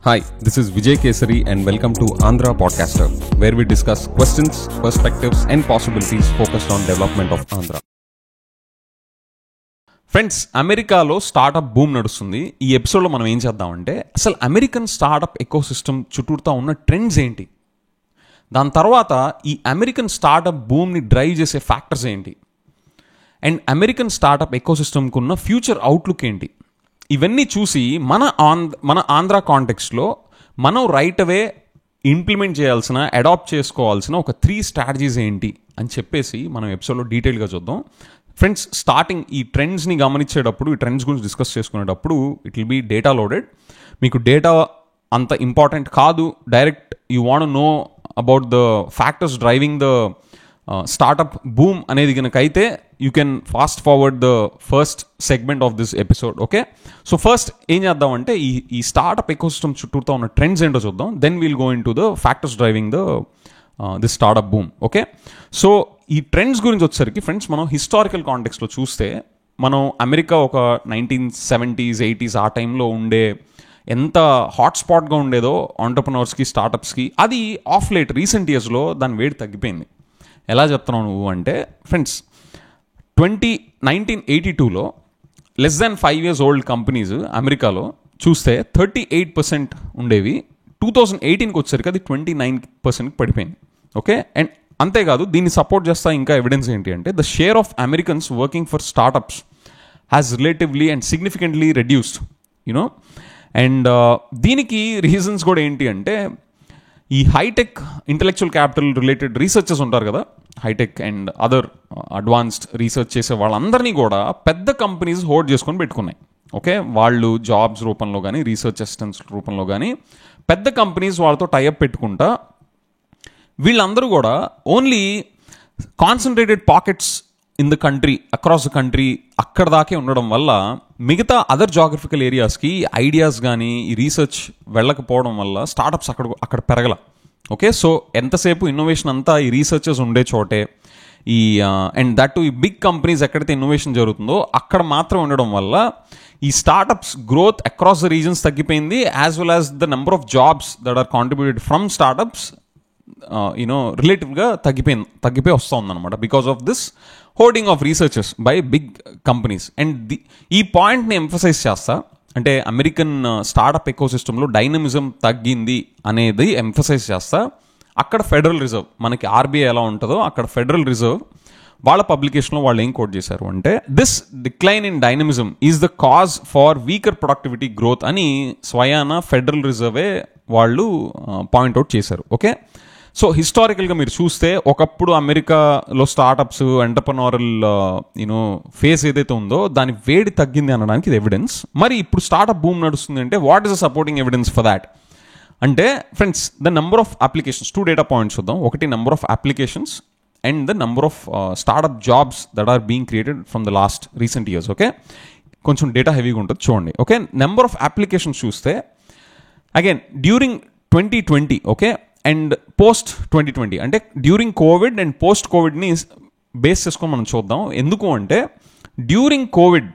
Hi, this is Vijay Kesari and welcome to Andhra Podcaster, where we discuss questions, perspectives and possibilities focused on development of Andhra. Friends, అమెరికాలో startup boom నడుస్తుంది. ఈ ఎపిసోడ్లో మనం ఏం చేద్దామంటే అసలు American startup ecosystem చుట్టూతా ఉన్న ట్రెండ్స్ ఏంటి, దాని తర్వాత ఈ అమెరికన్ స్టార్టప్ బూమ్ని డ్రైవ్ చేసే ఫ్యాక్టర్స్ ఏంటి, అండ్ అమెరికన్ స్టార్టప్ ఎకోసిస్టమ్కి ఉన్న ఫ్యూచర్ అవుట్లుక్ ఏంటి, ఇవన్నీ చూసి మన ఆంధ్ర కాంటెక్స్ట్లో మనం రైట్ అవే ఇంప్లిమెంట్ చేయాల్సిన, అడాప్ట్ చేసుకోవాల్సిన ఒక 3 స్ట్రాటజీస్ ఏంటి అని చెప్పేసి మనం ఎపిసోడ్లో డీటెయిల్గా చూద్దాం. ఫ్రెండ్స్, స్టార్టింగ్ ఈ ట్రెండ్స్ని గమనించేటప్పుడు, ఈ ట్రెండ్స్ గురించి డిస్కస్ చేసుకునేటప్పుడు it will be data loaded. మీకు డేటా అంత ఇంపార్టెంట్ కాదు, direct you want know about the factors driving the startup boom అనేది కనుక అయితే you can fast forward the first segment of this episode. Okay, so first ఏం చేద్దామంటే ఈ startup ecosystem చుట్టూతో ఉన్న ట్రెండ్స్ ఏంటో చూద్దాం. Then we'll go into the factors driving this startup boom. Okay, so ఈ ట్రెండ్స్ గురించి వచ్చేసరికి ఫ్రెండ్స్, మనం హిస్టారికల్ కాంటెక్స్లో చూస్తే మనం అమెరికా ఒక 1970s, 80s ఆ టైంలో ఉండే ఎంత హాట్స్పాట్గా ఉండేదో ఆంటర్ప్రనర్స్కి, స్టార్టప్స్కి, అది ఆఫ్ లేట్ రీసెంట్ ఇయర్స్లో దాని వేడి తగ్గిపోయింది. ఎలా చెప్తున్నావు నువ్వు అంటే ఫ్రెండ్స్, 1982లో less than 5 years old companies అమెరికాలో చూస్తే 38% ఉండేవి. 2018కి వచ్చేసరికి అది 29%కి పడిపోయింది. ఓకే, అండ్ అంతేకాదు, దీన్ని సపోర్ట్ చేస్తా ఇంకా ఎవిడెన్స్ ఏంటి అంటే the share of Americans working for startups has relatively and significantly reduced, you know. And దీనికి రీజన్స్ కూడా ఏంటి అంటే ఈ hi-tech intellectual capital related researchers ఉంటారు కదా, hi-tech and other advanced research చేసే వాళ్ళందరినీ కూడా పెద్ద కంపెనీస్ హోల్డ్ చేసుకొని పెట్టుకున్నాయి. ఓకే, వాళ్ళు జాబ్స్ రూపంలో కానీ, రీసెర్చ్ అసిస్టెంట్స్ రూపంలో కానీ పెద్ద కంపెనీస్ వాళ్ళతో టైఅప్ పెట్టుకుంటా వీళ్ళందరూ కూడా only concentrated pockets in the country, across the country అక్కడ దాకే ఉండడం వల్ల మిగతా అదర్ జాగ్రఫికల్ ఏరియాస్కి ఐడియాస్ కానీ ఈ రీసెర్చ్ వెళ్ళకపోవడం వల్ల స్టార్టప్స్ అక్కడ పెరగల. ఓకే, సో ఎంతసేపు ఇన్నోవేషన్ అంతా ఈ రీసెర్చర్స్ ఉండే చోటే, ఈ అండ్ దట్ ఈ బిగ్ కంపెనీస్ ఎక్కడైతే ఇన్నోవేషన్ జరుగుతుందో అక్కడ మాత్రం ఉండడం వల్ల ఈ startups growth across the regions తగ్గిపోయింది, as well as the number of jobs that are contributed from startups రిలేటివ్గా తగ్గిపోయి వస్తూ ఉందన్నమాట, because of this hoarding of researchers by big companies. And ఈ పాయింట్ని ఎంఫసైజ్ చేస్తా, అంటే అమెరికన్ స్టార్టప్ ఎకోసిస్టంలో డైనమిజం తగ్గింది అనేది ఎంఫసైజ్ చేస్తా. అక్కడ ఫెడరల్ రిజర్వ్, మనకి ఆర్బీఐ ఎలా ఉంటుందో అక్కడ ఫెడరల్ రిజర్వ్ వాళ్ళ పబ్లికేషన్లో వాళ్ళు ఏం కోట్ చేశారు అంటే this decline in dynamism is the cause for weaker productivity growth అని స్వయాన ఫెడరల్ రిజర్వే వాళ్ళు పాయింట్అవుట్ చేశారు. ఓకే, సో హిస్టారికల్గా మీరు చూస్తే ఒకప్పుడు అమెరికాలో స్టార్టప్స్ ఎంటర్ప్రెన్యూరల్ ఫేస్ ఏదైతే ఉందో దాని వేడి తగ్గింది అనడానికి ఇది ఎవిడెన్స్. మరి ఇప్పుడు స్టార్టప్ బూమ్ నడుస్తుంది అంటే what is the supporting evidence for that అంటే friends, the number of applications, 2 data points చూద్దాం. ఒకటి number of applications and the number of startup jobs that are being created from the last recent years. Okay, కొంచెం data హెవీగా ఉంటుంది చూడండి. Okay, number of applications చూస్తే again during 2020, okay, and post 2020 అంటే during covid and post కోవిడ్ని base చేసుకొని మనం చూద్దాం. ఎందుకు అంటే డ్యూరింగ్ కోవిడ్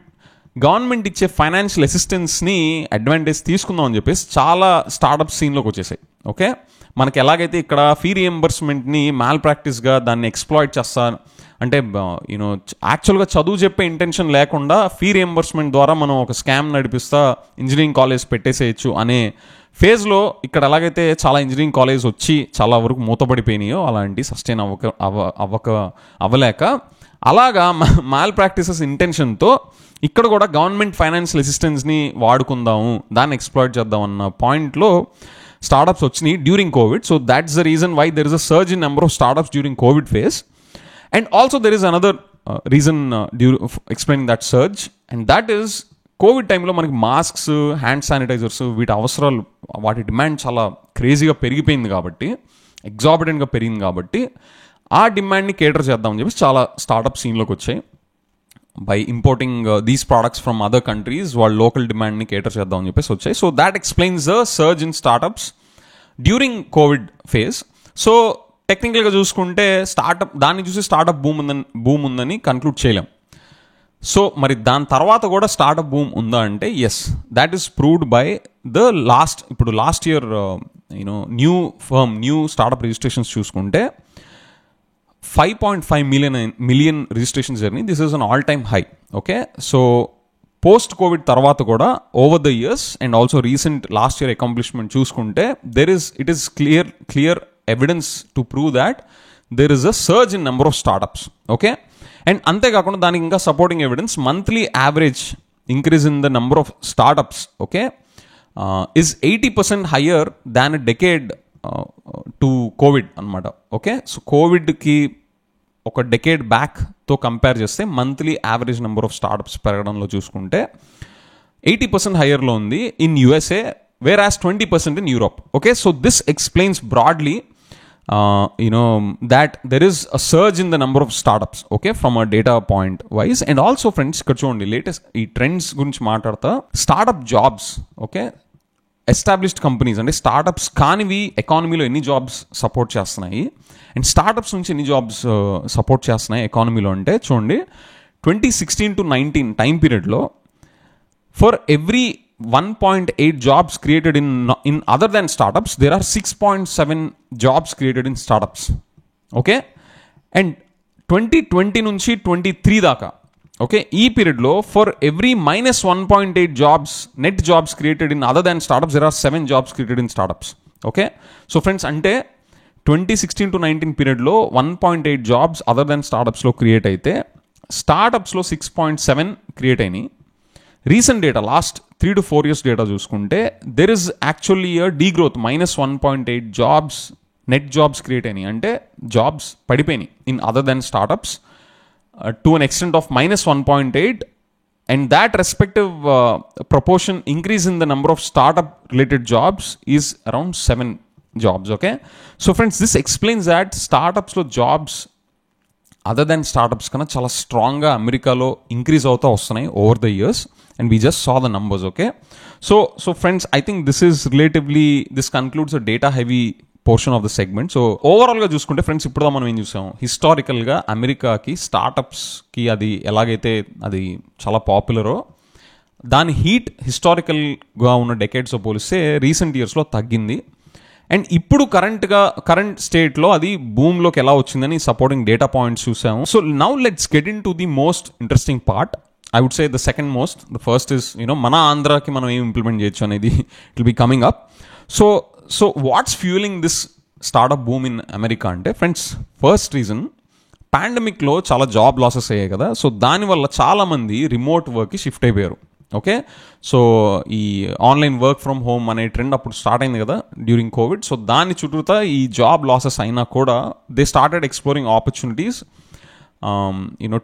గవర్నమెంట్ ఇచ్చే ఫైనాన్షియల్ అసిస్టెన్స్ని అడ్వాంటేజ్ తీసుకుందాం అని చెప్పేసి చాలా స్టార్టప్ సీన్లోకి వచ్చేసాయి. ఓకే, మనకి ఎలాగైతే ఇక్కడ ఫీ రియంబర్స్మెంట్ని మ్యాల్ ప్రాక్టీస్గా దాన్ని ఎక్స్ప్లాయిట్ చేస్తారు, అంటే యాక్చువల్గా చదువు చెప్పే ఇంటెన్షన్ లేకుండా ఫీ రియంబర్స్మెంట్ ద్వారా మనం ఒక స్కామ్ నడిపిస్తా ఇంజనీరింగ్ కాలేజ్ పెట్టేసేయచ్చు అనే ఫేజ్లో ఇక్కడ ఎలాగైతే చాలా ఇంజనీరింగ్ కాలేజ్ వచ్చి చాలా వరకు మూతపడిపోయినాయో అలాంటి సస్టైన్ అవ్వలేక అలాగా మాల్ ప్రాక్టీసెస్ ఇంటెన్షన్తో ఇక్కడ కూడా గవర్నమెంట్ ఫైనాన్షియల్ అసిస్టెన్స్ని వాడుకుందాము, దాన్ని ఎక్స్ప్లాయిట్ చేద్దాం అన్న పాయింట్లో స్టార్టప్స్ వచ్చినాయి during Covid. So that's the reason why there is a surge in number of startups during Covid phase. And also there is another reason explaining that surge, and that is Covid టైంలో మనకి masks, hand sanitizers, వీటి అవసరాలు, వాటి demand చాలా క్రేజీగా పెరిగిపోయింది కాబట్టి, ఎగ్జాబిటెంట్గా పెరిగింది కాబట్టి ఆ డిమాండ్ని కేటర్ చేద్దామని చెప్పేసి చాలా స్టార్టప్ సీన్లోకి వచ్చాయి. By importing these products from other countries వాళ్ళు లోకల్ డిమాండ్ని కేటర్ చేద్దామని చెప్పేసి వచ్చాయి. So that explains the surge in startups during Covid phase. So టెక్నికల్గా చూసుకుంటే దాన్ని చూసి స్టార్టప్ బూమ్ ఉందని కన్క్లూడ్ చేయలేం. సో మరి దాని తర్వాత కూడా స్టార్టప్ బూమ్ ఉందా అంటే yes, that is proved by the last year new startup registrations చూసుకుంటే 5.5 మిలియన్ రిజిస్ట్రేషన్స్ జరిగినాయి. This is an all time high. Okay, so post covid తర్వాత కూడా over the years and also recent last year accomplishment చూసుకుంటే it is clear evidence to prove that there is a surge in number of startups. Okay, and అంతేకాకుండా దానికి ఇంకా supporting evidence monthly average increase in the number of startups okay is 80% higher than a decade to covid అనమాట. Okay, so కోవిడ్కి ఒక decade బ్యాక్తో compare చేస్తే monthly average number of startups పెరగడంలో చూసుకుంటే 80% హయ్యర్లో ఉంది in USA, whereas 20% in Europe. Okay, so this explains broadly that there is a surge in the number of startups, okay, from a data point wise. And also friends, ఇక్కడ చూడండి latest ఈ trends గురించి మాట్లాడతా, startup jobs okay established companies అంటే startups కానివి ఎకానమీలో ఎన్ని jobs support చేస్తున్నాయి అండ్ స్టార్టప్స్ నుంచి ఎన్ని జాబ్స్ సపోర్ట్ చేస్తున్నాయి ఎకానమీలో అంటే చూడండి 2016 to 19 టైం పీరియడ్లో for every 1.8 jobs created in other than startups, there are 6.7 jobs created in startups. Okay, and 2020 నుంచి 23 దాకా ఓకే ఈ పీరియడ్లో for every -1.8 jobs net jobs created in other than startups there are 7 jobs created in startups. Okay, so friends అంటే 2016 to 19 పీరియడ్లో 1.8 jobs అదర్ దాన్ స్టార్టప్స్లో create అయితే స్టార్టప్స్లో 6.7 క్రియేట్ అయినాయి. Recent data last 3 to 4 years data చూసుకుంటే there is actually degrowth -1.8 jobs net jobs create అయినాయి అంటే జాబ్స్ పడిపోయినాయి in other than startups to an extent of -1.8 and that respective proportion increase in the number of startup related jobs is around 7 jobs. Okay, so friends this explains that స్టార్టప్స్లో jobs other than startups కన్నా చాలా స్ట్రాంగ్గా అమెరికాలో ఇంక్రీజ్ అవుతూ వస్తున్నాయి over the years and we just saw the numbers. Okay, so friends I think this concludes a data heavy portion of the segment. So ఓవరాల్గా చూసుకుంటే ఫ్రెండ్స్ ఇప్పుడు మనం ఏం చూసాం, హిస్టారికల్గా అమెరికాకి స్టార్టప్స్కి అది ఎలాగైతే అది చాలా పాపులరో దాని హీట్ హిస్టారికల్గా ఉన్న డెకేడ్స్తో పోలిస్తే రీసెంట్ ఇయర్స్లో తగ్గింది అండ్ ఇప్పుడు కరెంట్ స్టేట్లో అది భూమిలోకి ఎలా వచ్చిందని సపోర్టింగ్ డేటా పాయింట్స్ చూసాము. So now let's get into the most interesting part. I would say the second most, the first is మన ఆంధ్రాకి మనం ఏం ఇంప్లిమెంట్ చేయొచ్చు అనేది it will be coming up. So what's fuelling this startup boom in America అంటే friends first reason పాండమిక్లో చాలా job losses అయ్యాయి కదా, సో దానివల్ల చాలామంది రిమోట్ వర్క్కి షిఫ్ట్ అయిపోయారు. ఓకే, సో ఈ ఆన్లైన్ వర్క్ ఫ్రమ్ హోమ్ అనే ట్రెండ్ అప్పుడు స్టార్ట్ అయింది కదా డ్యూరింగ్ కోవిడ్. సో దాని చుట్టూతా ఈ జాబ్ లాసెస్ అయినా కూడా they started exploring opportunities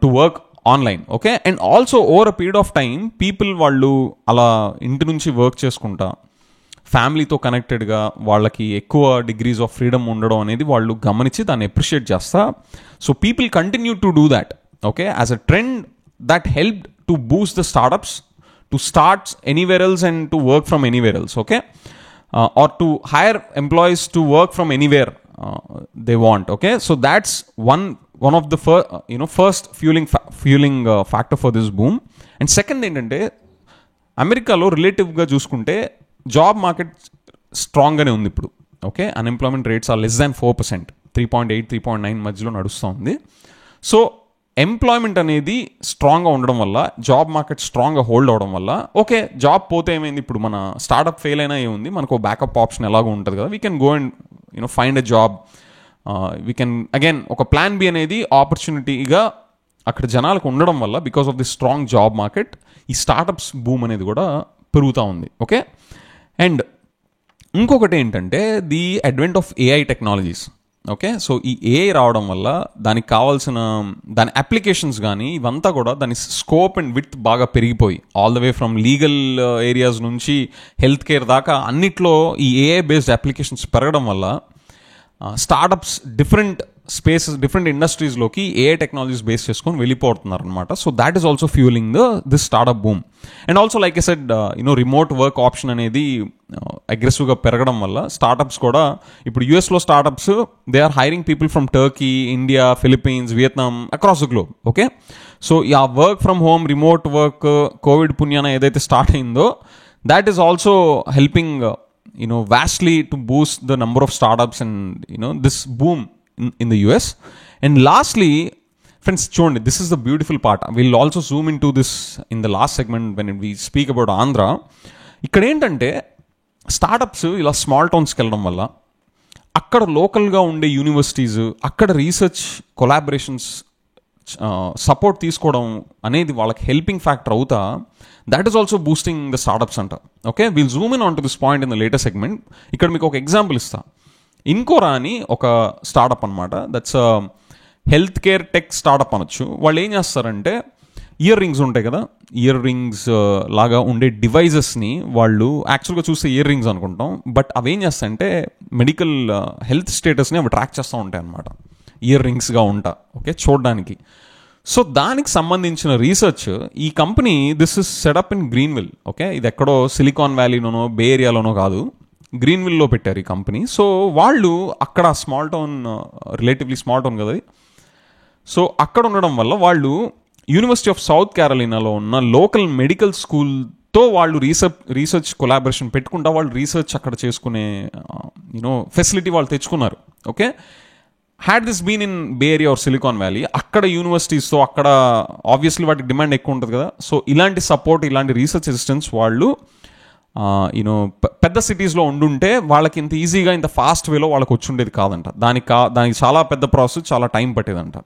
to work online. Okay, and also over a period of time people వాళ్ళు అలా ఇంటి నుంచి వర్క్ చేసుకుంటా ఫ్యామిలీతో కనెక్టెడ్గా వాళ్ళకి ఎక్కువ డిగ్రీస్ ఆఫ్ ఫ్రీడమ్ ఉండడం అనేది వాళ్ళు గమనించి దాన్ని అప్రిషియేట్ చేస్తా. So people continue to do that. Okay, as a trend that helped to Boost the startups to start anywhere else and to work from anywhere else, okay, or to hire employees to work from anywhere they want. Okay, so that's one of the first fueling factor for this boom. And second ఏంటంటే అమెరికాలో రిలేటివ్గా చూసుకుంటే job market స్ట్రాంగ్గానే ఉంది ఇప్పుడు. Okay, unemployment rates are less than 4%, 3.8 3.9 మధ్యలో నడుస్తూ ఉంది. So employment అనేది స్ట్రాంగ్గా ఉండడం వల్ల జాబ్ మార్కెట్ స్ట్రాంగ్గా హోల్డ్ అవడం వల్ల ఓకే జాబ్ పోతే ఏమైంది, ఇప్పుడు మన స్టార్టప్ ఫెయిల్ అయినా ఏముంది, మనకు బ్యాకప్ ఆప్షన్ ఎలాగో ఉంటుంది కదా, we can go and find a job, we can again ఒక ప్లాన్ బి అనేది ఆపర్చునిటీగా అక్కడ జనాలకు ఉండడం వల్ల because of the strong job market ఈ స్టార్టప్స్ బూమ్ అనేది కూడా పెరుగుతూ ఉంది. ఓకే, అండ్ ఇంకొకటి ఏంటంటే the advent of AI technologies. Okay, so ఈ ఏఐ రావడం వల్ల దానికి కావాల్సిన దాని అప్లికేషన్స్ కానీ ఇవంతా కూడా దాని స్కోప్ అండ్ విడ్త్ బాగా పెరిగిపోయి all the way from legal areas నుంచి హెల్త్ కేర్ దాకా అన్నిట్లో ఈ ఏఐ బేస్డ్ అప్లికేషన్స్ పెరగడం వల్ల స్టార్టప్స్ డిఫరెంట్ ఇండస్ట్రీస్లోకి ఏఐ టెక్నాలజీస్ బేస్ చేసుకొని వెళ్ళిపోతున్నారు అనమాట. So that is also fuelling this startup boom. And also like I said remote work option అనేది అగ్రెసివ్గా పెరగడం వల్ల స్టార్టప్స్ కూడా ఇప్పుడు యూఎస్లో startups they are hiring people from Turkey, India, Philippines, Vietnam, across the globe. Okay, so ఆ work from home, remote work, covid పుణ్యాన ఏదైతే స్టార్ట్ అయిందో, that is also helping vastly to boost the number of startups and this boom in the US. And lastly, friends, చూడండి, this is the beautiful part. We'll also zoom into this in the last segment when we speak about Andhra. ఇక్కడ ఏంటంటే startups ఇలా small టౌన్స్కి వెళ్ళడం వల్ల అక్కడ లోకల్గా ఉండే universities, అక్కడ రీసెర్చ్ కొలాబరేషన్స్ సపోర్ట్ తీసుకోవడం అనేది వాళ్ళకి హెల్పింగ్ ఫ్యాక్టర్ అవుతా, that is also boosting the startups అంట. Okay, will Zoom in on to this point in the later segment. ఇక్కడ మీకు ఒక ఎగ్జాంపుల్ ఇస్తా. ఇన్కోరా అని ఒక స్టార్టప్ అనమాట. That's health care tech startup అనొచ్చు. వాళ్ళు ఏం చేస్తారంటే, ఇయర్ రింగ్స్ ఉంటాయి కదా, ఇయర్ రింగ్స్ లాగా ఉండే డివైజెస్ని వాళ్ళు యాక్చువల్గా చూస్తే ఇయర్ రింగ్స్ అనుకుంటాం, బట్ అవి ఏం చేస్తాయంటే మెడికల్ హెల్త్ స్టేటస్ని అవి ట్రాక్ చేస్తూ ఉంటాయి అనమాట, ఇయర్ రింగ్స్గా ఉంటా. ఓకే, చూడడానికి. సో దానికి సంబంధించిన రీసెర్చ్ ఈ company, this is setup in Greenville. Okay, ఇది ఎక్కడో సిలికాన్ వ్యాలీలోనో బే ఏరియాలోనో కాదు, గ్రీన్విల్లో పెట్టారు ఈ కంపెనీ. సో వాళ్ళు అక్కడ small town, relatively small town కదా, సో అక్కడ ఉండడం వల్ల వాళ్ళు యూనివర్సిటీ ఆఫ్ సౌత్ క్యారోలినాలో ఉన్న లోకల్ మెడికల్ స్కూల్తో వాళ్ళు రీసెర్చ్ కొలాబరేషన్ పెట్టుకుంటా వాళ్ళు రీసెర్చ్ అక్కడ చేసుకునే ఫెసిలిటీ వాళ్ళు తెచ్చుకున్నారు. Okay, had this been in Bay Area or Silicon Valley, అక్కడ యూనివర్సిటీస్తో అక్కడ ఆబ్వియస్లీ వాటికి డిమాండ్ ఎక్కువ ఉంటుంది కదా. సో ఇలాంటి సపోర్ట్, ఇలాంటి రీసెర్చ్ అసిస్టెన్స్ వాళ్ళు పెద్ద సిటీస్లో ఉండుంటే వాళ్ళకి ఇంత ఈజీగా, ఇంత ఫాస్ట్ వేలో వాళ్ళకి వచ్చి ఉండేది కాదంట. దానికి చాలా పెద్ద ప్రాసెస్, చాలా టైం పట్టేదంట.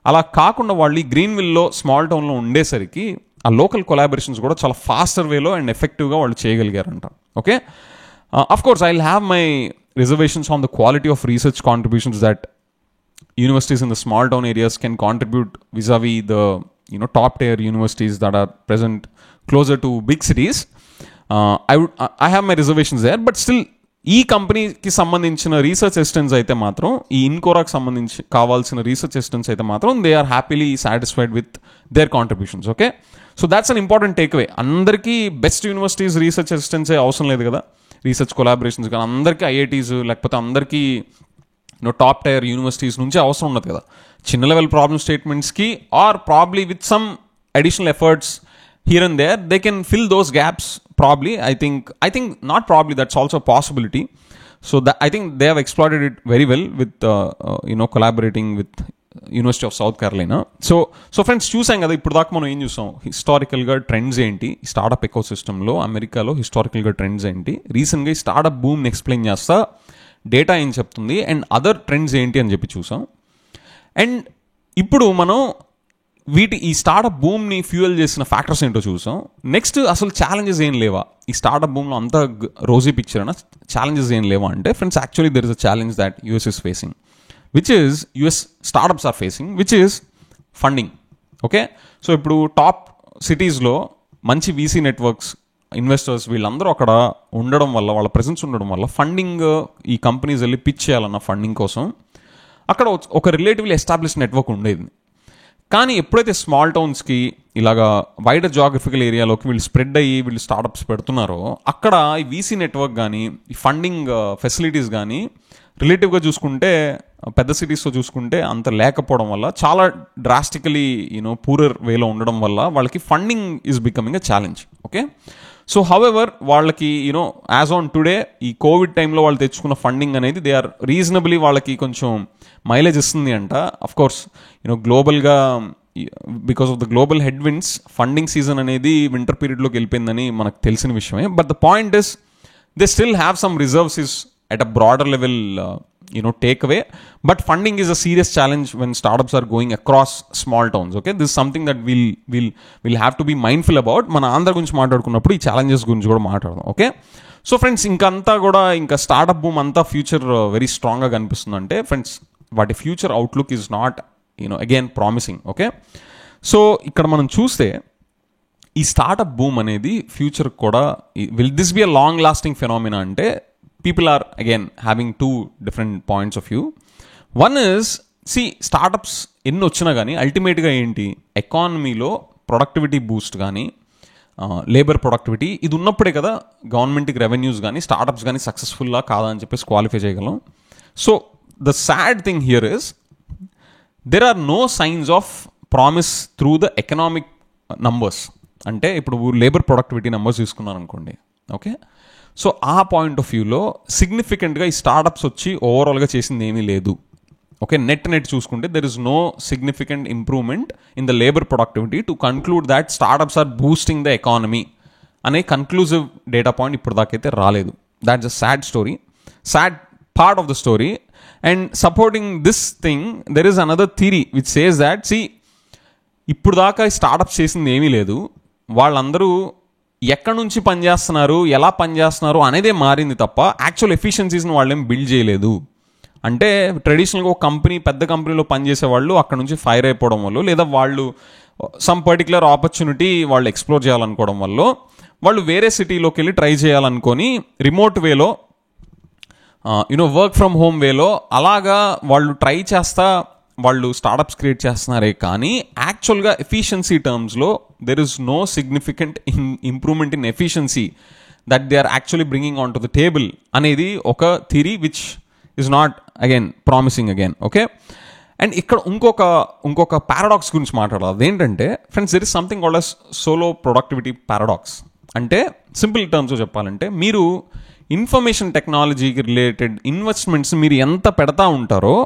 అలా కాకుండా వాళ్ళు ఈ గ్రీన్విల్లో స్మాల్ టౌన్లో ఉండేసరికి ఆ లోకల్ కొలాబరేషన్స్ కూడా చాలా ఫాస్టర్ వేలో అండ్ ఎఫెక్టివ్గా వాళ్ళు చేయగలిగారంట. Okay, of course I will have my reservations on the quality of research contributions that universities in the small town areas can contribute vis-a-vis the top tier universities that are present closer to big cities. I have my reservations there, but still ఈ కంపెనీకి సంబంధించిన research assistants అయితే మాత్రం, ఈ ఇన్కోరాకి సంబంధించి కావాల్సిన research assistants అయితే మాత్రం they are happily satisfied with their contributions. Okay, so that's an important takeaway. అందరికీ బెస్ట్ యూనివర్సిటీస్ రీసెర్చ్ అసిస్టెంట్సే అవసరం లేదు కదా, రీసెర్చ్ కొలాబరేషన్స్ కానీ అందరికీ ఐఐటీస్ లేకపోతే అందరికీ టాప్ టైర్ యూనివర్సిటీస్ నుంచి అవసరం ఉండదు కదా. చిన్న లెవెల్ ప్రాబ్లమ్ స్టేట్మెంట్స్కి or probably with some additional efforts here and there they can fill those gaps probably. I think not probably, that's also possibility. So I think they have exploited it very well with collaborating with university of south కేరళైనా. So friends, చూసాం కదా ఇప్పుడు దాకా మనం ఏం చూసాం, హిస్టారికల్గా trends ఏంటి ఈ స్టార్టప్ ఎకో సిస్టంలో, అమెరికాలో హిస్టారికల్గా ట్రెండ్స్ ఏంటి, రీసెంట్గా ఈ స్టార్టప్ బూమ్ని ఎక్స్ప్లెయిన్ చేస్తా, డేటా ఏం చెప్తుంది, అండ్ అదర్ ట్రెండ్స్ ఏంటి అని చెప్పి చూసాం. అండ్ ఇప్పుడు మనం ఈ స్టార్టప్ బూమ్ని ఫ్యూయల్ చేసిన ఫ్యాక్టర్స్ ఏంటో చూసాం. నెక్స్ట్ అసలు ఛాలెంజెస్ ఏం లేవా ఈ స్టార్టప్ బూమ్లో, అంత రోజీ పిక్చర్ అయినా ఛాలెంజెస్ ఏం లేవా అంటే, friends actually there is a challenge that US is facing, which is US startups are facing, which is funding. Okay, so ఇప్పుడు టాప్ సిటీస్లో మంచి వీసీ నెట్వర్క్స్, ఇన్వెస్టర్స్ వీళ్ళందరూ అక్కడ ఉండడం వల్ల, వాళ్ళ ప్రెసెన్స్ ఉండడం వల్ల ఫండింగ్, ఈ కంపెనీస్ వెళ్ళి పిచ్ చేయాలన్న ఫండింగ్ కోసం అక్కడ ఒక రిలేటివ్లీ ఎస్టాబ్లిష్ నెట్వర్క్ ఉండేది. కానీ ఎప్పుడైతే స్మాల్ టౌన్స్కి ఇలాగా వైడర్ జాగ్రఫికల్ ఏరియాలోకి వీళ్ళు స్ప్రెడ్ అయ్యి వీళ్ళు స్టార్టప్స్ పెడుతున్నారో, అక్కడ ఈ వీసీ నెట్వర్క్ కానీ ఈ ఫండింగ్ ఫెసిలిటీస్ కానీ రిలేటివ్గా చూసుకుంటే పెద్ద సిటీస్తో చూసుకుంటే అంత లేకపోవడం వల్ల, చాలా డ్రాస్టికలీ పూరర్ వేలో ఉండడం వల్ల వాళ్ళకి funding is becoming a challenge. Okay, so however వాళ్ళకి యాజ్ ఆన్ టుడే ఈ కోవిడ్ టైంలో వాళ్ళు తెచ్చుకున్న ఫండింగ్ అనేది దే ఆర్ రీజనబుల్లీ వాళ్ళకి కొంచెం మైలేజ్ ఇస్తుంది అంట. అఫ్కోర్స్ గ్లోబల్గా because of the global head winds funding season అనేది వింటర్ పీరియడ్లోకి వెళ్ళిపోయిందని మనకు తెలిసిన విషయమే. But the point is they still have some reserves is at a broader level take away, but funding is a serious challenge when startups are going across small towns. Okay, this is something that we'll have to be mindful about. Mana andar gurinchi maatladukunnappudu ee challenges gurinchi kuda maatladam. Okay, so friends, inka startup boom anta future very strong ga kanipisundante friends, vaati future outlook is not again promising. Okay, so ikkada manam chuste ఈ startup boom అనేది future కూడా, will this be a long lasting phenomena అంటే, people are again having two different points of view. One is, see, startups ఎన్ని వచ్చినా కానీ అల్టిమేట్గా ఏంటి, ఎకానమీలో ప్రొడక్టివిటీ బూస్ట్ కానీ లేబర్ ప్రొడక్టివిటీ ఇది ఉన్నప్పుడే కదా గవర్నమెంట్కి రెవెన్యూస్ కానీ స్టార్టప్స్ కానీ సక్సెస్ఫుల్లా కాదా అని చెప్పేసి క్వాలిఫై చేయగలం. So the sad thing here is there are no signs of promise through the economic numbers. అంటే ఇప్పుడు లేబర్ ప్రొడక్టివిటీ నెంబర్స్ తీసుకున్నాను అనుకోండి, ఓకే. సో ఆ పాయింట్ ఆఫ్ వ్యూలో సిగ్నిఫికెంట్గా ఈ స్టార్టప్స్ వచ్చి ఓవరాల్గా చేసింది ఏమీ లేదు, ఓకే. నెట్ చూసుకుంటే there is no significant improvement in the labour productivity to conclude that startups are boosting the economy అనే కన్క్లూజివ్ డేటా పాయింట్ ఇప్పుడు దాకైతే రాలేదు. That's a sad story, sad part of the story. And supporting this thing there is another theory which says that ఇప్పుడు దాకా startups చేసింది ఏమీ లేదు, వాళ్ళందరూ ఎక్కడి నుంచి పనిచేస్తున్నారు, ఎలా పనిచేస్తున్నారు అనేదే మారింది తప్ప యాక్చువల్ ఎఫిషియన్సీస్ని వాళ్ళేం బిల్డ్ చేయలేదు. అంటే ట్రెడిషనల్గా ఒక కంపెనీ, పెద్ద కంపెనీలో పనిచేసే వాళ్ళు అక్కడ నుంచి ఫైర్ అయిపోవడం వల్ల, లేదా వాళ్ళు సమ్ పర్టికులర్ ఆపర్చునిటీ వాళ్ళు ఎక్స్ప్లోర్ చేయాలనుకోవడం వల్ల వాళ్ళు వేరే సిటీలోకి వెళ్ళి ట్రై చేయాలనుకొని రిమోట్ వేలో వర్క్ ఫ్రమ్ హోమ్ వేలో అలాగా వాళ్ళు ట్రై చేస్తా వాళ్ళు స్టార్టప్స్ క్రియేట్ చేస్తున్నారే కానీ యాక్చువల్గా ఎఫిషియన్సీ టర్మ్స్లో there is no significant improvement in efficiency that they are actually bringing on to the table అనేది ఒక theory which is not again promising again, okay. And ఇక్కడ ఇంకొక పారాడాక్స్ గురించి మాట్లాడాలి. అదేంటంటే friends, there is something called as Solow productivity paradox. అంటే simple టర్మ్స్లో చెప్పాలంటే మీరు ఇన్ఫర్మేషన్ టెక్నాలజీకి రిలేటెడ్ ఇన్వెస్ట్మెంట్స్ మీరు ఎంత పెడతా ఉంటారో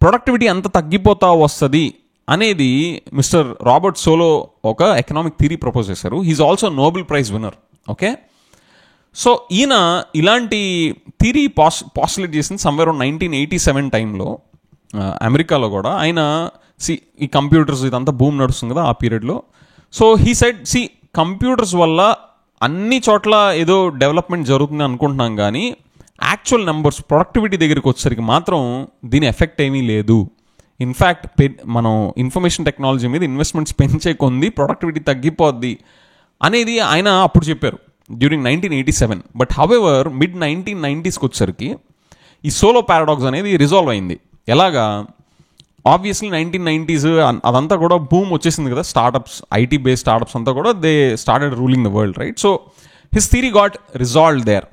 ప్రొడక్టివిటీ ఎంత తగ్గిపోతా వస్తుంది అనేది మిస్టర్ రాబర్ట్ సోలో ఒక ఎకనామిక్ థియరీ ప్రపోజ్ చేశారు. He's also Nobel prize winner, okay. So ఈయన ఇలాంటి థియరీ పాస్టులేట్ చేసింది సమ్వేర్ 1987 టైంలో అమెరికాలో కూడా. ఆయన ఈ కంప్యూటర్స్ ఇదంతా బూమ్ నడుస్తుంది కదా ఆ పీరియడ్లో. సో హీ సెడ్ కంప్యూటర్స్ వల్ల అన్ని చోట్ల ఏదో డెవలప్మెంట్ జరుగుతుంది అనుకుంటున్నాం కానీ యాక్చువల్ నెంబర్స్ ప్రొడక్టివిటీ దగ్గరికి వచ్చేసరికి మాత్రం దీని ఎఫెక్ట్ ఏమీ లేదు. ఇన్ఫ్యాక్ట్ మనం ఇన్ఫర్మేషన్ టెక్నాలజీ మీద ఇన్వెస్ట్మెంట్స్ పెంచే కొంది ప్రొడక్టివిటీ తగ్గిపోద్ది అనేది ఆయన అప్పుడు చెప్పారు డ్యూరింగ్ 1987. బట్ హౌఎవర్ మిడ్ 1990స్కి వచ్చేసరికి ఈ సోలో పారాడాక్స్ అనేది రిజాల్వ్ అయింది. ఎలాగా? ఆబ్వియస్లీ 1990s అదంతా కూడా బూమ్ వచ్చేసింది కదా, స్టార్టప్స్, ఐటీ బేస్డ్ స్టార్టప్స్ అంతా కూడా they started ruling the world, right? So his theory got resolved there.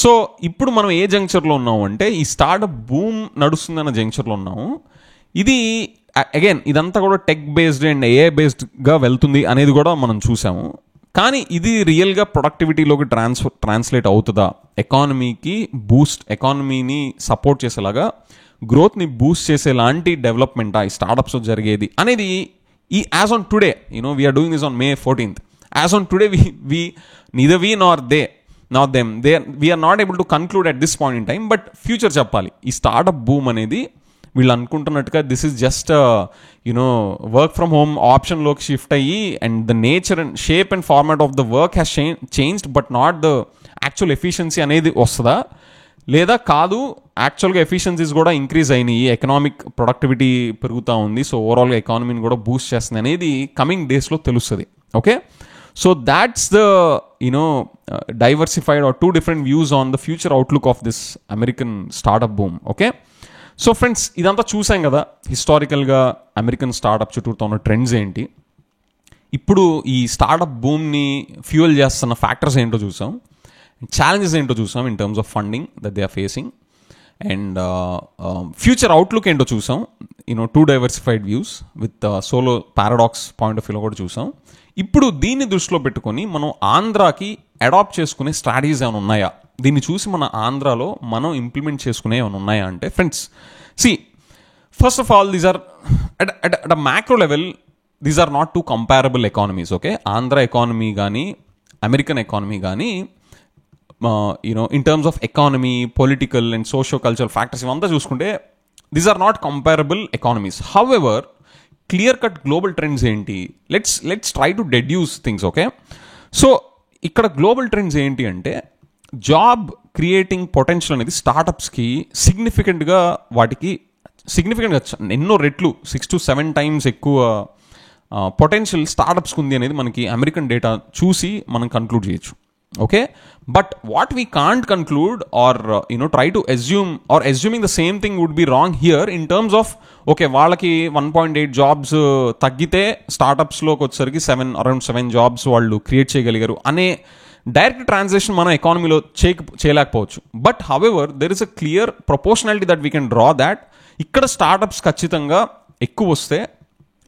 So ఇప్పుడు మనం ఏ జంక్చర్లో ఉన్నాము అంటే ఈ స్టార్టప్ బూమ్ నడుస్తుందన్న జంక్చర్లో ఉన్నాము. ఇది అగైన్ ఇదంతా కూడా టెక్ బేస్డ్ అండ్ ఏఐ బేస్డ్గా వెళ్తుంది అనేది కూడా మనం చూసాము. కానీ ఇది రియల్గా ప్రొడక్టివిటీలోకి ట్రాన్స్లేట్ అవుతుందా, ఎకానమీకి బూస్ట్, ఎకానమీని సపోర్ట్ చేసేలాగా, గ్రోత్ని బూస్ట్ చేసేలాంటి డెవలప్మెంటా ఈ స్టార్టప్స్లో జరిగేది అనేది ఈ as on today, we are doing this on May 14th. As on today neither we nor they nor them we are not able to conclude at this point in time. But future చెప్పాలి. ఈ startup boom అనేది వీళ్ళు అనుకుంటున్నట్టుగా this is just work from home ఆప్షన్లోకి shift అయ్యి and the nature and shape and format of the work has changed but not the actual efficiency అనేది వస్తుందా, లేదా కాదు యాక్చువల్గా ఎఫిషియన్సీస్ కూడా ఇంక్రీజ్ అయినాయి, ఎకనామిక్ ప్రొడక్టివిటీ పెరుగుతూ ఉంది, సో ఓవరాల్గా ఎకానమీని కూడా బూస్ట్ చేస్తుంది అనేది కమింగ్ డేస్లో తెలుస్తుంది, okay. So that's the diversified or 2 different views on the future outlook of this American startup boom, okay. So friends, ఇదంతా చూసాం కదా హిస్టారికల్గా అమెరికన్ స్టార్టప్ చుట్టూ ఉన్న ట్రెండ్స్ ఏంటి, ఇప్పుడు ఈ స్టార్టప్ బూమ్ని ఫ్యూయల్ చేస్తున్న ఫ్యాక్టర్స్ ఏంటో చూసాం, ఛాలెంజెస్ ఏంటో చూసాం in terms of funding that they are facing, and future outlook ఏంటో చూసాం. 2 diversified views with Solow paradox point of వ్యూలో కూడా చూసాం. ఇప్పుడు దీన్ని దృష్టిలో పెట్టుకొని మనం ఆంధ్రాకి అడాప్ట్ చేసుకునే స్ట్రాటజీస్ ఏమైనా ఉన్నాయా, దీన్ని చూసి మన ఆంధ్రాలో మనం ఇంప్లిమెంట్ చేసుకునే ఏమైనా ఉన్నాయా అంటే friends, first of all these are at a macro level these are not 2 comparable ఎకానమీస్, ఓకే. ఆంధ్ర ఎకానమీ కానీ అమెరికన్ ఎకానమీ కానీ in terms of economy, political and socio cultural factors ఇవంతా చూసుకుంటే these are not comparable economies. However clear cut global trends ఏంటి, let's try to deduce things, okay. So ఇక్కడ global trends ఏంటి అంటే job creating potential అనేది స్టార్టప్స్కి సిగ్నిఫికెంట్గా ఎన్నో రెట్లు 6 to 7 times ఎక్కువ పొటెన్షియల్ స్టార్టప్స్కి ఉంది అనేది మనకి అమెరికన్ డేటా చూసి మనం కన్క్లూడ్ చేయొచ్చు, okay. But what we can't conclude or try to assuming the same thing would be wrong here in terms of okay వాళ్ళకి 1.8 jobs తగ్గితే స్టార్టప్స్లోకి వచ్చేసరికి అరౌండ్ 7 jobs వాళ్ళు క్రియేట్ చేయగలిగారు అనే డైరెక్ట్ ట్రాన్సాక్షన్ మనం ఎకానమీలో చేయలేకపోవచ్చు. But however there is a clear proportionality that we can draw that ఇక్కడ స్టార్టప్స్ ఖచ్చితంగా ఎక్కువ వస్తే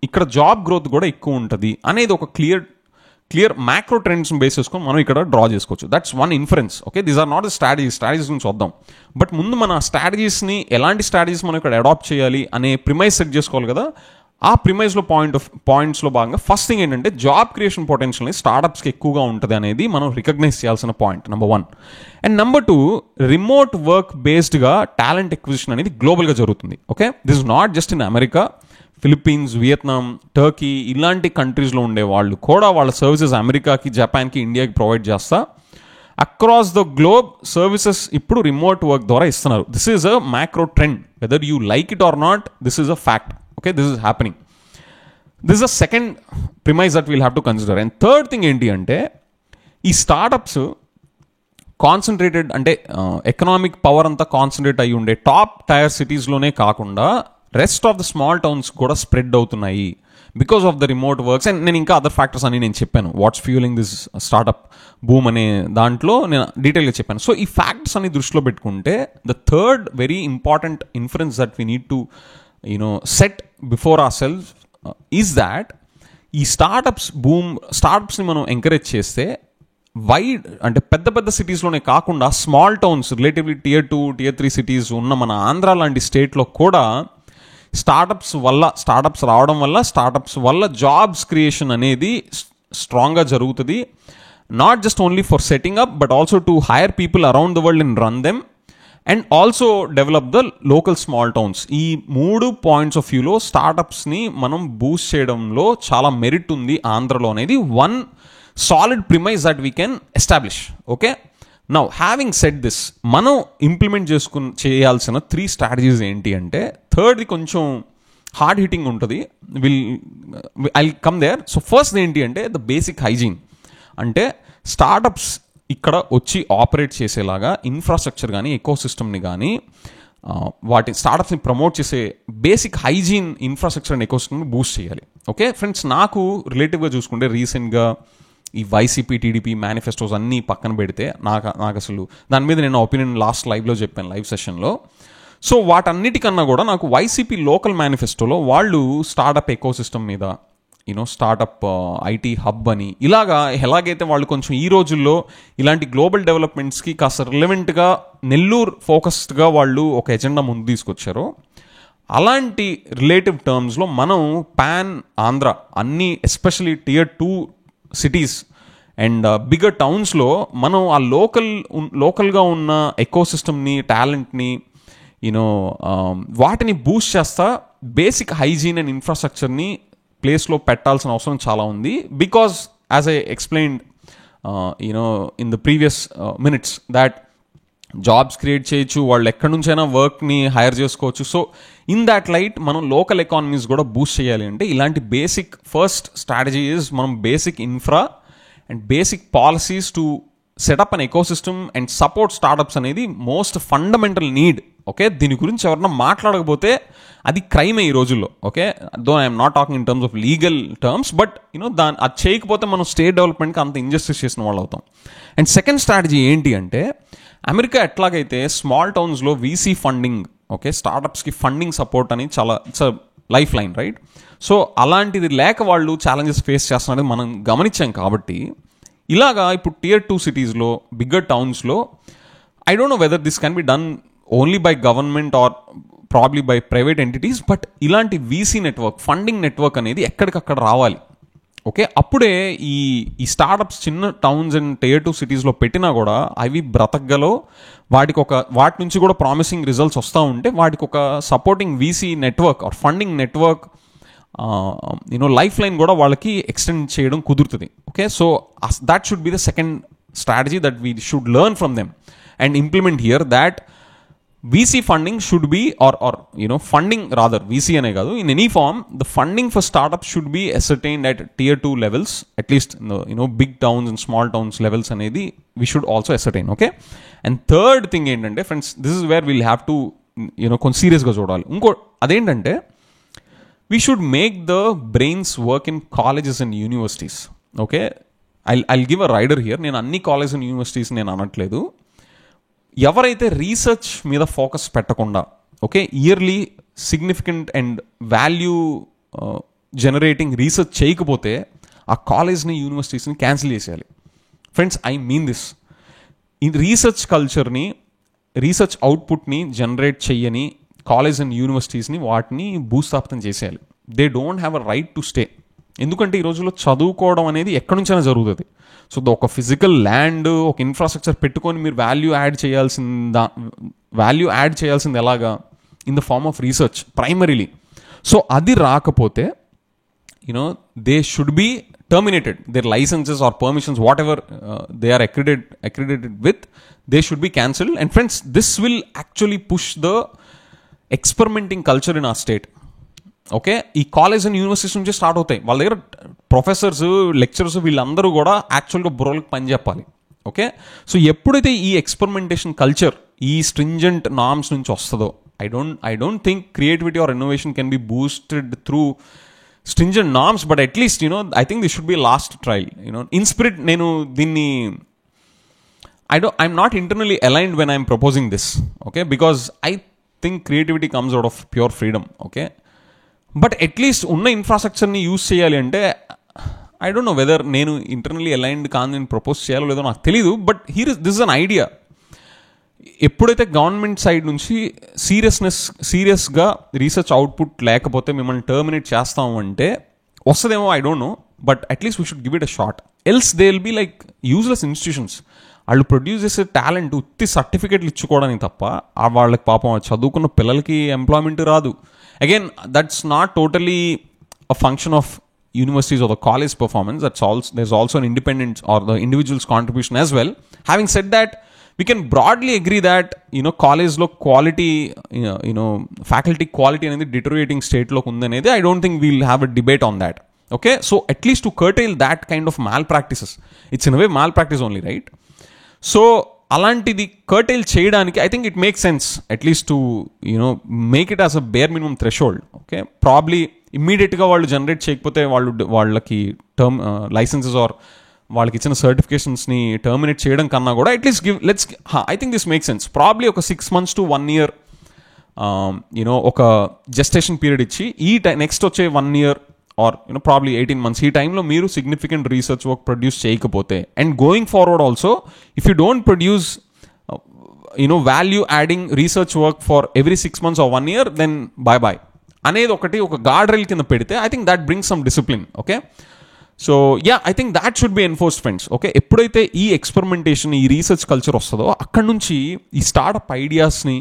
ఇక్కడ జాబ్ గ్రోత్ కూడా ఎక్కువ ఉంటుంది అనేది ఒక క్లియర్ మ్యాక్రో ట్రెండ్స్ బేస్ చేసుకొని మనం ఇక్కడ డ్రా చేసుకోవచ్చు. That's one inference. Okay, these are not the strategies నుంచి వద్దాం. బట్ ముందు మన స్ట్రాటజీస్ని ఎలాంటి స్ట్రాటజీస్ మనం ఇక్కడ అడాప్ట్ చేయాలి అనే ప్రిమైజ్ సెట్ చేసుకోవాలి కదా. ఆ ప్రిమైజ్లో పాయింట్స్లో భాగంగా ఫస్ట్ థింగ్ ఏంటంటే జాబ్ క్రియేషన్ పొటెన్షియల్ స్టార్టప్స్కి ఎక్కువగా ఉంటుంది అనేది మనం రికగ్నైజ్ చేయాల్సిన point number 1. And number 2, remote work బేస్డ్గా టాలెంట్ ఎక్విజిషన్ అనేది గ్లోబల్గా జరుగుతుంది. Okay, this is not just in America, Philippines, Vietnam, Turkey ఇలాంటి కంట్రీస్లో ఉండే వాళ్ళు కూడా వాళ్ళ సర్వీసెస్ అమెరికాకి, జపాన్కి, ఇండియాకి ప్రొవైడ్ చేస్తా అక్రాస్ ద గ్లోబ్ సర్వీసెస్ ఇప్పుడు రిమోట్ వర్క్ ద్వారా ఇస్తున్నారు. This is a macro trend, whether you like it or not, this is a fact. Okay, this is happening. This is a second premise that we'll have to consider. And third thing ఏంటి అంటే ఈ startups concentrated అంటే economic power అంతా concentrate అయ్యి ఉండే top tier సిటీస్లోనే కాకుండా rest of the small towns కూడా స్ప్రెడ్ అవుతున్నాయి because of the remote works. And నేను ఇంకా అదర్ ఫ్యాక్టర్స్ అని నేను చెప్పాను, what's fuelling this startup boom అనే దాంట్లో నేను డీటెయిల్గా చెప్పాను. సో ఈ ఫ్యాక్టర్స్ అని దృష్టిలో పెట్టుకుంటే the third very important inference that we need to set before ourselves is that ఈ స్టార్టప్స్ని మనం ఎంకరేజ్ చేస్తే వైడ్ అంటే పెద్ద సిటీస్లోనే కాకుండా small towns, relatively Tier 2, Tier 3 cities ఉన్న మన ఆంధ్ర లాంటి స్టేట్లో కూడా స్టార్టప్స్ రావడం వల్ల స్టార్టప్స్ వల్ల జాబ్స్ క్రియేషన్ అనేది స్ట్రాంగ్గా జరుగుతుంది. Not just only for setting up but also to hire people around the world and run them and also develop the local small towns. ఈ 3 పాయింట్స్ ఆఫ్ వ్యూలో స్టార్టప్స్ని మనం బూస్ట్ చేయడంలో చాలా మెరిట్ ఉంది ఆంధ్రలో అనేది one solid premise that we can establish. Okay, now having said this, మనం implement చేయాల్సిన 3 స్ట్రాటజీస్ ఏంటి అంటే థర్డ్ది కొంచెం హార్డ్ హిట్టింగ్ ఉంటుంది. I come there. So first ఏంటి అంటే ద బేసిక్ హైజీన్. అంటే స్టార్టప్స్ ఇక్కడ వచ్చి ఆపరేట్ చేసేలాగా ఇన్ఫ్రాస్ట్రక్చర్ కానీ ఎకో సిస్టమ్ని కానీ వాటి స్టార్టప్స్ని ప్రమోట్ చేసే basic hygiene infrastructure and echo సిస్టమ్ని బూస్ట్ చేయాలి. ఓకే ఫ్రెండ్స్, నాకు రిలేటివ్గా చూసుకుంటే రీసెంట్గా ఈ వైసీపీ, టీడీపీ మేనిఫెస్టోస్ అన్నీ పక్కన పెడితే నాకు అసలు దాని మీద నేను ఒపీనియన్ లాస్ట్ లైవ్లో చెప్పాను, లైవ్ సెషన్లో. సో వాటన్నిటికన్నా కూడా నాకు వైసీపీ లోకల్ మేనిఫెస్టోలో వాళ్ళు స్టార్టప్ ఎకో సిస్టమ్ మీద స్టార్టప్ ఐటీ హబ్ అని ఎలాగైతే వాళ్ళు కొంచెం ఈ రోజుల్లో ఇలాంటి గ్లోబల్ డెవలప్మెంట్స్కి కాస్త రిలవెంట్గా నెల్లూరు ఫోకస్డ్గా వాళ్ళు ఒక ఎజెండా ముందు తీసుకొచ్చారో అలాంటి రిలేటివ్ టర్మ్స్లో మనం పాన్ ఆంధ్ర అన్ని especially Tier 2 cities and bigger టౌన్స్లో మనం ఆ లోకల్గా ఉన్న ఎకో సిస్టమ్ని, టాలెంట్ని వాటిని బూస్ట్ చేస్తా బేసిక్ హైజీన్ అండ్ ఇన్ఫ్రాస్ట్రక్చర్ని ప్లేస్లో పెట్టాల్సిన అవసరం చాలా ఉంది. Because as I explained in the previous minutes that jobs create చేయొచ్చు, వాళ్ళు ఎక్కడి నుంచైనా వర్క్ని హైర్ చేసుకోవచ్చు. సో ఇన్ దాట్ లైట్ మనం లోకల్ ఎకానమీస్ కూడా బూస్ట్ చేయాలి అంటే ఇలాంటి బేసిక్ ఫస్ట్ స్ట్రాటజీ ఈజ్ మనం basic infra and basic policies to set up an eco system and support startups అనేది మోస్ట్ ఫండమెంటల్ నీడ్. ఓకే, దీని గురించి ఎవరన్నా మాట్లాడకపోతే అది క్రైమే ఈ రోజుల్లో. Okay, though I'm not talking in terms of legal terms, but అది చేయకపోతే మనం స్టేట్ డెవలప్మెంట్కి అంత ఇంజస్టిస్ చేసిన వాళ్ళు అవుతాం. అండ్ సెకండ్ స్ట్రాటజీ ఏంటి అంటే అమెరికా ఎట్లాగైతే స్మాల్ టౌన్స్లో వీసీ ఫండింగ్, ఓకే స్టార్టప్స్కి ఫండింగ్ సపోర్ట్ అని చాలా it's a life line, right? So అలాంటిది లేక వాళ్ళు ఛాలెంజెస్ ఫేస్ చేస్తున్నది మనం గమనించాం. కాబట్టి ఇప్పుడు Tier 2 సిటీస్లో, బిగ్గర్ టౌన్స్లో I don't know whether this can be done only by government or probably by private entities, but ఇలాంటి వీసీ నెట్వర్క్, ఫండింగ్ నెట్వర్క్ అనేది ఎక్కడికక్కడ రావాలి. ఓకే, అప్పుడే ఈ స్టార్టప్స్ చిన్న టౌన్స్ అండ్ Tier 2 సిటీస్లో పెట్టినా కూడా అవి బ్రతకగలో, వాటి నుంచి కూడా ప్రామిసింగ్ రిజల్ట్స్ వస్తూ ఉంటే వాటికి ఒక supporting VC network or funding network lifeline కూడా వాళ్ళకి ఎక్స్టెండ్ చేయడం కుదురుతుంది. Okay, so that should be the second strategy that we should learn from them and implement here. That VC funding should be or funding rather, VC ane kaadu, in any form the funding for startups should be ascertained at Tier 2 levels, at least in the big towns and small towns levels anedi we should also ascertain. Okay, and third thing endante friends, this is where we'll have to kon serious ga chodali. Inko adendante we should make the brains work in colleges and universities. Okay, I'll give a rider here. నేను అన్ని college and universities నేను అనట్లేదు. ఎవరైతే research మీద focus పెట్టకుండా, okay yearly significant and value generating research చేయకపోతే ఆ కాలేజ్ని, యూనివర్సిటీస్ని cancel చేసేయాలి. Friends, I mean this. ఈ రీసెర్చ్ కల్చర్ని, రీసెర్చ్ అవుట్పుట్ని జనరేట్ చెయ్యని కాలేజ్ అండ్ యూనివర్సిటీస్ని వాటిని భూస్థాపితం చేసేయాలి. They don't have a right to stay. ఎందుకంటే ఈ రోజుల్లో చదువుకోవడం అనేది ఎక్కడి నుంచైనా జరుగుతుంది. సో ఒక ఫిజికల్ ల్యాండ్, ఒక ఇన్ఫ్రాస్ట్రక్చర్ పెట్టుకొని మీరు వాల్యూ యాడ్ చేయాల్సింది ఎలాగా? In the form of research primarily. So అది రాకపోతే they should be terminated. Their licenses or permissions, whatever they are accredited with, they should be cancelled. And friends, this will actually push the experimenting culture in our state. Okay, ఈ college and universities నుంచి start అవుతాయి. వాళ్ళ దగ్గర professors, lecturers వీళ్ళందరూ కూడా యాక్చువల్గా బుర్రలకు పని చెప్పాలి. ఓకే, సో ఎప్పుడైతే ఈ ఎక్స్పెరిమెంటేషన్ కల్చర్ ఈ స్ట్రింజెంట్ నార్మ్స్ నుంచి వస్తుందో, I don't think creativity or innovation can be boosted through stringent norms, but at least I think this should be a last trial. In spirit, నేను దీన్ని I'm not internally aligned when I'm proposing this, okay, because I think creativity comes out of pure freedom, okay, but at least ఉన్న ఇన్ఫ్రాస్ట్రక్చర్ని use చేయాలి అంటే I don't know whether నేను internally aligned కాదు, నేను propose చేయాలో లేదో నాకు తెలీదు, but this is an idea. ఎప్పుడైతే గవర్నమెంట్ సైడ్ నుంచి సీరియస్గా రీసెర్చ్ అవుట్పుట్ లేకపోతే మిమ్మల్ని టర్మినేట్ చేస్తాము అంటే వస్తుందేమో, I don't know, but at least we should give it a shot. Else they will be like useless institutions. వాళ్ళు ప్రొడ్యూస్ చేసే టాలెంట్ ఉత్తి సర్టిఫికేట్లు ఇచ్చుకోవడానికి తప్ప వాళ్ళకి పాపం చదువుకున్న పిల్లలకి ఎంప్లాయ్మెంట్ రాదు. Again, that's not totally a function of universities or the college performance. There's also an independent or the individual's contribution as well. Having said that, we can broadly agree that college lo quality, faculty quality అనేది deteriorating state లో ఉందనేది I don't think we'll have a debate on that. Okay, so at least to curtail that kind of malpractices, it's in a way malpractice only, right? So అలాంటిది curtail చేయడానికి I think it makes sense at least to make it as a bare minimum threshold. Okay, probably ఇమ్మీడియట్గా వాళ్ళు generate చేయకపోతే వాళ్ళకి term licences are వాళ్ళకి ఇచ్చిన సర్టిఫికేషన్స్ని terminate చేయడం కన్నా కూడా at least I think this make sense. Probably ఒక 6 months to 1 year ఒక జెస్టేషన్ పీరియడ్ ఇచ్చి నెక్స్ట్ వచ్చే 1 year ఆర్ ప్రాబ్లీ 18 months ఈ టైంలో మీరు సిగ్నిఫికెంట్ రీసెర్చ్ వర్క్ ప్రొడ్యూస్ చేయకపోతే, and going forward also if you don't produce value adding research work for every 6 months or 1 year, then by అనేది ఒక guardrail కింద పెడితే I think that brings some discipline. Okay, so I think that should be enforced, friends. Okay, ఎప్పుడైతే ఈ experimentation, ఈ research culture వస్తుందో అక్కడ నుంచి ఈ స్టార్టప్ ఐడియాస్ని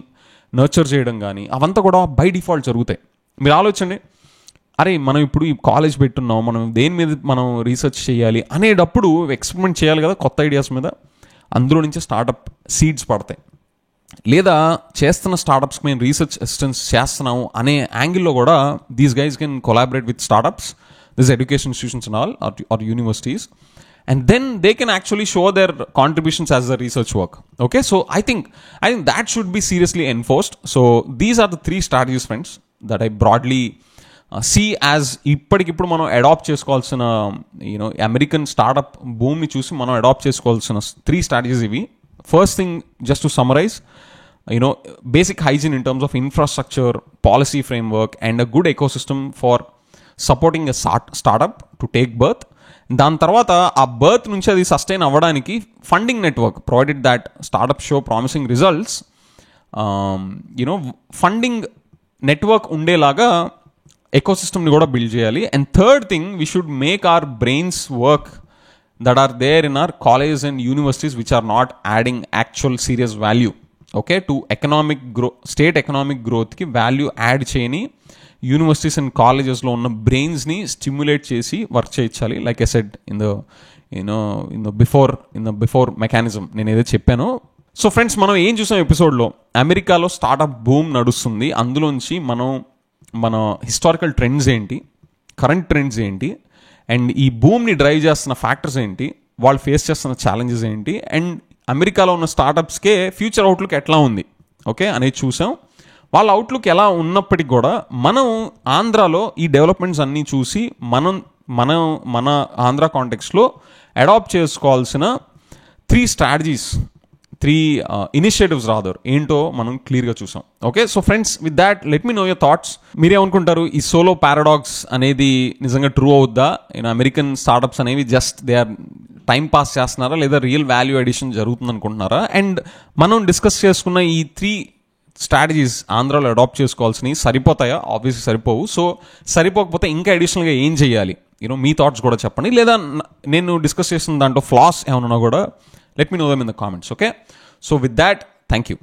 నర్చర్ చేయడం కానీ అవంతా కూడా బై డిఫాల్ట్ జరుగుతాయి. మీరు ఆలోచండి, అరే మనం ఇప్పుడు ఈ కాలేజ్ పెట్టున్నాం, మనం దేని మీద మనం రీసెర్చ్ చేయాలి అనేటప్పుడు ఎక్స్పెరిమెంట్ చేయాలి కదా కొత్త ఐడియాస్ మీద, అందులో నుంచి స్టార్టప్ సీడ్స్ పడతాయి. లేదా చేస్తున్న స్టార్టప్స్కి మేము రీసెర్చ్ అసిస్టెన్స్ చేస్తున్నాము అనే యాంగిల్లో కూడా these guys can collaborate with startups, this education institutions and all or universities, and then they can actually show their contributions as the research work. Okay, so I think that should be seriously enforced. So these are the 3 strategies, friends, that I broadly see as ఇప్పటికిప్పుడు మనం adapt చేసుకోవాల్సిన American startup భూమిని చూసి మనం adapt చేసుకోవాల్సిన 3 strategies ఇవి. First thing, just to summarize, basic hygiene in terms of infrastructure, policy framework, and a good ecosystem for supporting a startup to take birth. దాని తర్వాత ఆ బర్త్ నుంచి అది సస్టైన్ అవ్వడానికి funding network, provided that startup show promising results, funding network ఉండేలాగా ఎకోసిస్టమ్ని కూడా build చేయాలి. And third thing, we should make our brains work that are there in our colleges and universities which are not adding actual serious value, okay, to economic growth, state economic growth ki value add cheyani universities and colleges lo unna brains ni stimulate chesi work cheyichali, like I said in the before mechanism nenu edo cheppano. So friends, మనం ఏం చూసాం ఎపిసోడ్లో, అమెరికాలో startup boom నడుస్తుంది, అందులోంచి మన historical trends ఏంటి, current trends ఏంటి, అండ్ ఈ భూమిని డ్రైవ్ చేస్తున్న ఫ్యాక్టర్స్ ఏంటి, వాళ్ళు ఫేస్ చేస్తున్న ఛాలెంజెస్ ఏంటి, అండ్ అమెరికాలో ఉన్న స్టార్టప్స్కే ఫ్యూచర్ అవుట్లుక్ ఎట్లా ఉంది, ఓకే, అనేది చూసాం. వాళ్ళ అవుట్లుక్ ఎలా ఉన్నప్పటికీ కూడా మనం ఆంధ్రాలో ఈ డెవలప్మెంట్స్ అన్నీ చూసి మన ఆంధ్ర కాంటెక్స్లో అడాప్ట్ చేసుకోవాల్సిన 3 త్రీ ఇనిషియేటివ్స్ రాదర్ ఏంటో మనం క్లియర్గా చూసాం. Okay, so friends with that let me know your thoughts. మీరేమనుకుంటారు, ఈ సోలో పారాడాక్స్ అనేది నిజంగా ట్రూ అవుద్దా? అమెరికన్ స్టార్టప్స్ అనేవి just they are time pass చేస్తున్నారా, లేదా రియల్ వాల్యూ అడిషన్ జరుగుతుంది అనుకుంటున్నారా? అండ్ మనం డిస్కస్ చేసుకున్న ఈ 3 స్ట్రాటజీస్ ఆంధ్రాలో అడాప్ట్ చేసుకోవాల్సినవి సరిపోతాయా? ఆబ్వియస్లీ సరిపోవు. సో సరిపోకపోతే ఇంకా అడిషనల్గా ఏం చేయాలి? మీ థాట్స్ కూడా చెప్పండి. లేదా నేను డిస్కస్ చేసిన దాంట్లో ఫ్లాస్ ఏమన్నా కూడా let me know them in the comments. Okay, so with that, thank you.